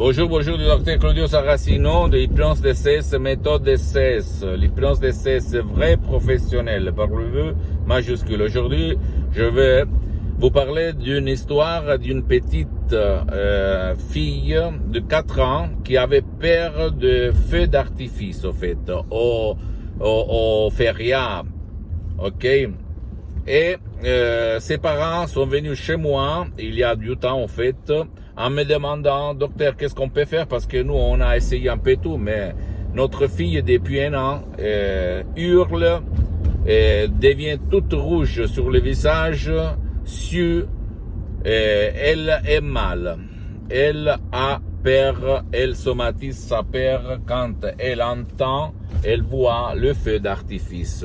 Bonjour, du docteur Claudio Saracino de l'hypnose DCS, méthode DCS. L'hypnose DCS, c'est vrai professionnel, par le vœu majuscule. Aujourd'hui, je vais vous parler d'une histoire d'une petite fille de 4 ans qui avait peur de feux d'artifice, au fait, au feria, ok? Et ses parents sont venus chez moi il y a du temps, en fait, en me demandant, docteur, qu'est-ce qu'on peut faire? Parce que nous, on a essayé un peu tout, mais notre fille, depuis 1 an, hurle, devient toute rouge sur le visage, sue, elle est mal. Elle a peur, elle somatise sa peur quand elle entend, elle voit le feu d'artifice.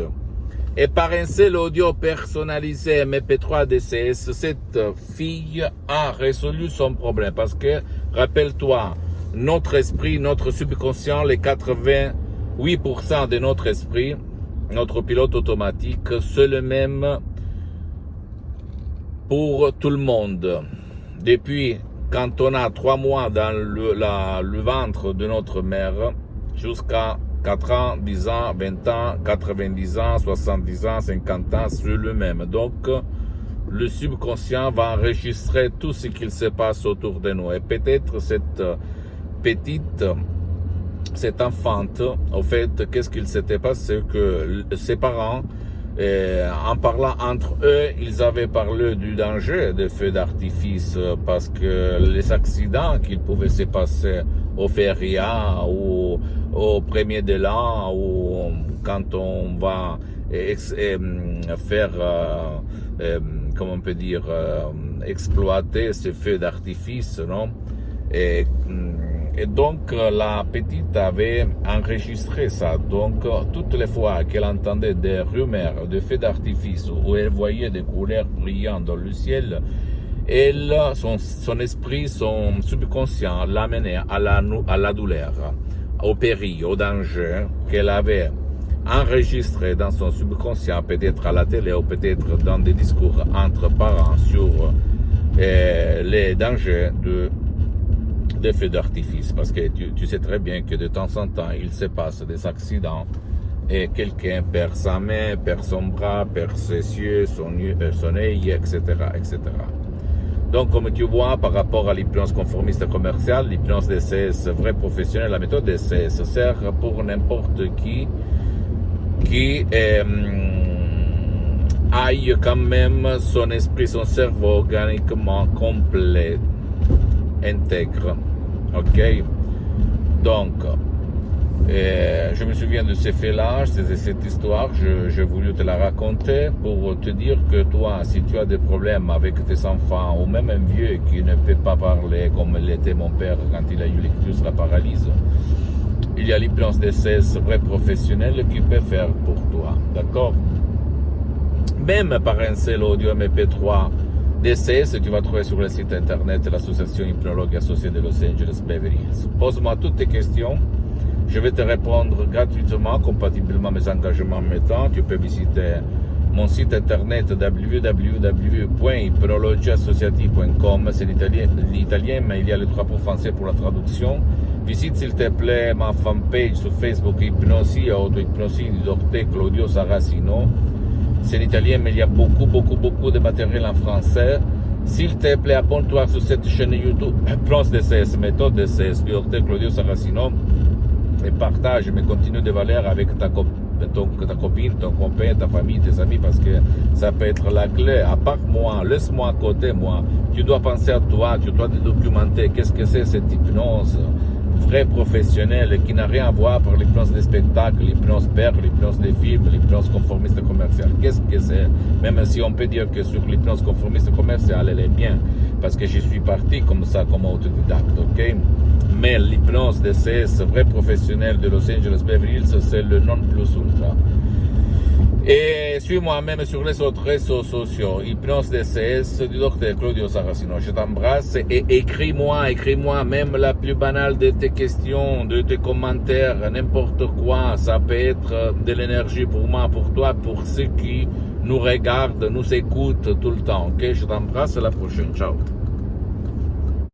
Et par un seul audio personnalisé MP3 DCS, cette fille a résolu son problème. Parce que, rappelle-toi, notre esprit, notre subconscient, les 88% de notre esprit, notre pilote automatique, c'est le même pour tout le monde. Depuis quand on a 3 mois dans le ventre de notre mère, jusqu'à 4 ans, 10 ans, 20 ans, 90 ans, 70 ans, 50 ans, c'est le même. Donc, le subconscient va enregistrer tout ce qu'il se passe autour de nous. Et peut-être cette enfante, au fait, qu'est-ce qu'il s'était passé? Que ses parents, en parlant entre eux, ils avaient parlé du danger des feux d'artifice parce que les accidents qu'il pouvait se passer au feria ou au 1er de l'an ou quand on va faire, comment on peut dire, exploiter ces feux d'artifice, non? Et donc, la petite avait enregistré ça. Donc, toutes les fois qu'elle entendait des rumeurs de feux d'artifice ou elle voyait des couleurs brillantes dans le ciel, son esprit, son subconscient l'amenait à la douleur, au péril, au danger qu'elle avait enregistré dans son subconscient, peut-être à la télé ou peut-être dans des discours entre parents sur les dangers des feux d'artifice. Parce que tu sais très bien que de temps en temps, il se passe des accidents et quelqu'un perd sa main, perd son bras, perd ses yeux, son œil, etc., etc. Donc, comme tu vois, par rapport à l'hypnose conformiste commerciale, l'hypnose DCS vrai professionnel, la méthode DCS sert pour n'importe qui aille quand même son esprit, son cerveau organiquement complet, intègre. Ok? Donc, je me souviens de ces faits-là, de cette histoire, j'ai voulu te la raconter pour te dire que toi, si tu as des problèmes avec tes enfants, ou même un vieux qui ne peut pas parler comme l'était mon père quand il a eu l'ictus, la paralyse, il y a l'hypnose DCS vrai professionnel qui peut faire pour toi, d'accord? Même par un seul audio MP3 DCS, tu vas trouver sur le site internet de l'association hypnologue associée de Los Angeles Beverly Hills. Pose-moi toutes tes questions. Je vais te répondre gratuitement, compatiblement à mes engagements mettants. Tu peux visiter mon site internet www.hypnologieassociative.com. C'est l'italien, mais il y a le 3 pour français pour la traduction. Visite s'il te plaît ma fanpage sur Facebook Hypnosie, auto-hypnosie du docteur Claudio Saracino. C'est l'italien, mais il y a beaucoup de matériel en français. S'il te plaît, abonne-toi sur cette chaîne YouTube, Hypnose DCS, méthode DCS du docteur Claudio Saracino. Et partage mes contenus de valeur avec ta copine, ton copain, ta famille, tes amis, parce que ça peut être la clé. À part moi, laisse-moi à côté, moi. Tu dois penser à toi, tu dois te documenter. Qu'est-ce que c'est cette hypnose vrai professionnelle qui n'a rien à voir par l'hypnose des spectacles, l'hypnose père, l'hypnose des films, l'hypnose conformiste commerciale. Qu'est-ce que c'est? Même si on peut dire que sur l'hypnose conformiste commerciale, elle est bien, parce que je suis parti comme ça, comme autodidacte, ok? Mais l'hypnose DCS vrai professionnel de Los Angeles Beverly Hills, c'est le non plus ultra. Et suis-moi même sur les autres réseaux sociaux, Hypnose DCS du docteur Claudio Saracino. Je t'embrasse et écris-moi même la plus banale de tes questions, de tes commentaires, n'importe quoi. Ça peut être de l'énergie pour moi, pour toi, pour ceux qui nous regardent, nous écoutent tout le temps. Ok, je t'embrasse, à la prochaine. Ciao.